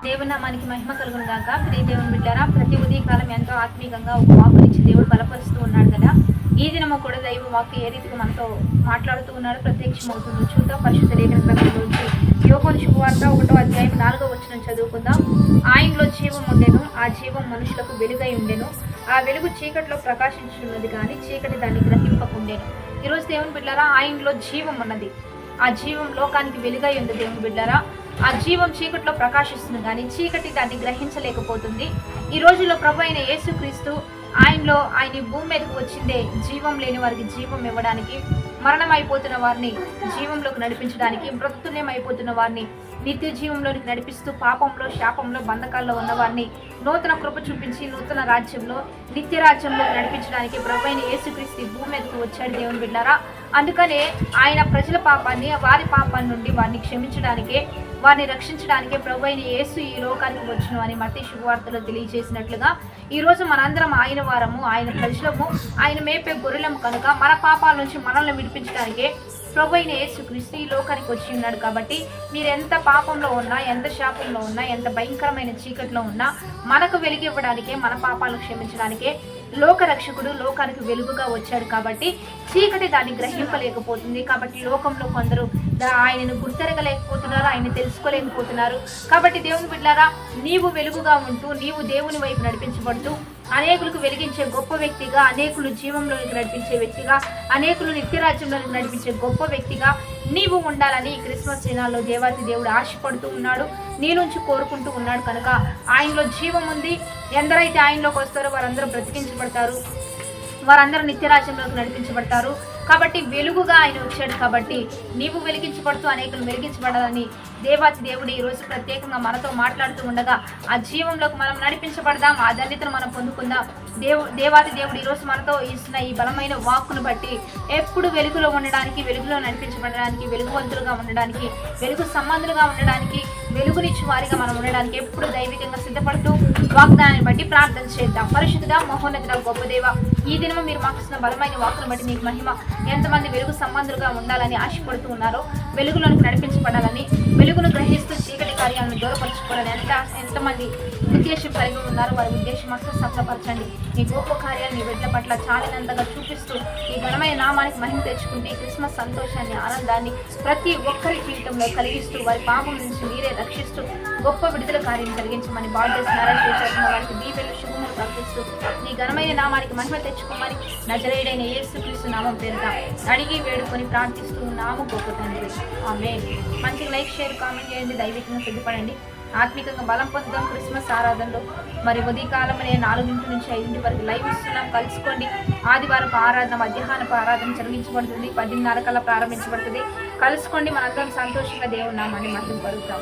దేవుని నామానికి మహిమ కలుగును గాక. ప్రియ దేవుని బిడ్డారా, ప్రతి ఉదయకాలం ఎంతో ఆత్మీయంగా ఒక వాక్కునిచ్చి దేవుడు బలపరుస్తూ ఉన్నాడు కదా. ఈ దినము కూడా దైవ వాక్కు ఏ రీతిగా మనతో మాట్లాడుతూ ఉన్నాడు, ప్రత్యక్షమవుతుంది. చూద్దాం. పరిశుద్ధ లేఖన గ్రంథంలోంచి యోహాను శుభవార్త 1వ అధ్యాయం 4వ వచనం చదువుకుందాం. ఆయనలో జీవం ఉండెను, ఆ జీవం మనుషులకు వెలుగై ఉండెను, ఆ వెలుగు చీకటిలో ప్రకాశించున్నది కానీ చీకటి దాన్ని గ్రహింపకుండెను. ఈరోజు దేవుని బిడ్డారా, ఆయనలో జీవం ఉన్నది. ఆ జీవం లోకానికి వెలుగై ఉంది. దేవుని బిడ్డారా, ఆ జీవం చీకటిలో ప్రకాశిస్తుంది కానీ చీకటి దాన్ని గ్రహించలేకపోతుంది. ఈ రోజుల్లో ప్రభు అయిన యేసుక్రీస్తు ఆయన భూమి మీదకు వచ్చిందే జీవం లేని వారికి జీవం ఇవ్వడానికి, మరణం అయిపోతున్న వారిని జీవంలోకి నడిపించడానికి, మృత్యులేమైపోతున్న వారిని నిత్య జీవంలోనికి నడిపిస్తూ, పాపంలో శాపంలో బంధకాల్లో ఉన్న వారిని నూతన కృప చూపించి నూతన రాజ్యంలో నిత్య రాజ్యంలోకి నడిపించడానికి ప్రభు అయిన యేసుక్రీస్తు భూమి మీదకు వచ్చాడు. దేవుని బిడ్డారా, అందుకనే ఆయన ప్రజల పాపాన్ని, వారి పాపాన్ని నుండి వారిని క్షమించడానికే, వారిని రక్షించడానికే ప్రభు అయిన యేసు ఈ లోకానికి వచ్చును అని మత్తయి శుభవార్తలో తెలియజేసినట్లుగా ఈరోజు మనందరం ఆయన వారము, ఆయన ప్రజలము, ఆయన మేపే గొర్రెలము కనుక మన పాపాల నుంచి మనల్ని విడిపించడానికే ప్రభు అయిన యేసుక్రీస్తు ఈ లోకానికి వచ్చి ఉన్నాడు. కాబట్టి మీరు ఎంత పాపంలో ఉన్నా, ఎంత శాపంలో ఉన్నా, ఎంత భయంకరమైన చీకటిలో ఉన్నా మనకు వెలుగివ్వడానికే, మన పాపాలను క్షమించడానికే లోక రక్షకుడు లోకానికి వెలుగుగా వచ్చాడు. కాబట్టి చీకటి దాన్ని గ్రహింపలేకపోతుంది. కాబట్టి లోకంలో కొందరు ఆయనను గుర్తెరగలేకపోతున్నారు, ఆయన తెలుసుకోలేకపోతున్నారు. కాబట్టి దేవుని బిడ్డలారా, నీవు వెలుగుగా ఉంటూ, నీవు దేవుని వైపు నడిపించబడుతూ, అనేకులకు వెలిగించే గొప్ప వ్యక్తిగా, అనేకులు జీవంలోనికి నడిపించే వ్యక్తిగా, అనేకులు నిత్యరాజ్యంలోనికి నడిపించే గొప్ప వ్యక్తిగా నీవు ఉండాలని ఈ క్రిస్మస్ దినాల్లో దేవాతి దేవుడు ఆశపడుతూ ఉన్నాడు, నీ నుంచి కోరుకుంటూ ఉన్నాడు. కనుక ఆయనలో జీవం ఉంది. ఎందరైతే ఆయనలోకి వస్తారో వారందరూ బ్రతికించబడతారు, వారందరూ నిత్యరాజ్యంలోకి నడిపించబడతారు. కాబట్టి వెలుగుగా ఆయన వచ్చాడు. కాబట్టి నీవు వెలిగించబడుతూ అనేకులు వెలిగించబడాలని దేవాతి దేవుడు ఈరోజు ప్రత్యేకంగా మనతో మాట్లాడుతూ ఉండగా ఆ జీవంలోకి మనం నడిపించబడదాం, ఆ ధన్యతను మనం పొందుకుందాం. దేవాతి దేవుడు ఈరోజు మనతో ఇస్తున్న ఈ బలమైన వాక్కును బట్టి ఎప్పుడు వెలుగులో ఉండడానికి, వెలుగులో నడిపించబడడానికి, వెలుగువంతులుగా ఉండడానికి, వెలుగు సంబంధులుగా ఉండడానికి, వెలుగునిచ్చి వారిగా మనం ఉండడానికి ఎప్పుడు దైవికంగా సిద్ధపడుతూ వాగ్దానాన్ని బట్టి ప్రార్థన చేద్దాం. పరిశుద్ధుడా, మహోన్నతుడా, గొప్ప దేవ, ఈ దినం మీరు మాకు ఇస్తున్న బలమైన వాక్కును బట్టి నీకు మహిమ. ఎంతమంది వెలుగు సంబంధులుగా ఉండాలని ఆశపడుతూ ఉన్నారో, వెలుగులోనికి నడిపించబడాలని, వెలుగును గ్రహిస్తూ చీకటి కార్యాలను దూరపరచుకోవాలని ఎంతమంది ఉద్దేశం కలిగి ఉన్నారో వారి ఉద్దేశం అసలు సఫలపరచండి. ఈ గొప్ప కార్యాన్ని నీ బిడ్డల పట్ల చాలినంతగా చూపిస్తూ ఈ ఘనమైన నామానికి మహిమ తెచ్చుకుంటే క్రిస్మస్ సంతోషాన్ని, ఆనందాన్ని ప్రతి ఒక్కరి జీవితంలో కలిగిస్తూ వారి పాపం నుంచి మీరే రక్షిస్తూ గొప్ప విడుదల కార్యం కలిగించమని వారికి దీవెలు శుభములు కల్పిస్తూ నీ ఘనమైన నామానికి మహిమ తెచ్చుకోమని నజరేయుడైన యేసుక్రీస్తు నామం పేరుట అడిగి వేడుకొని ప్రార్థిస్తూ ఉన్నాము గొప్ప తండ్రి. ఆమేన్. మంచిగా లైక్, షేర్, కామెంట్ చేయండి. దైవికంగా సిద్ధపడండి. ఆత్మికంగా బలం పొందుదాం. క్రిస్మస్ ఆరాధనలో మరి ఉదయకాలం 4 నుంచి 5 వరకు లైవ్ ఇస్తున్నాం, కలుసుకోండి. ఆదివారం ఆరాధన, మధ్యాహ్నపు ఆరాధన జరిగించబడుతుంది. 10:30 కల్లా ప్రారంభించబడుతుంది. కలుసుకోండి. మనందరం సంతోషంగా దేవుని నామాన్ని మహిమ పలుకుతాం.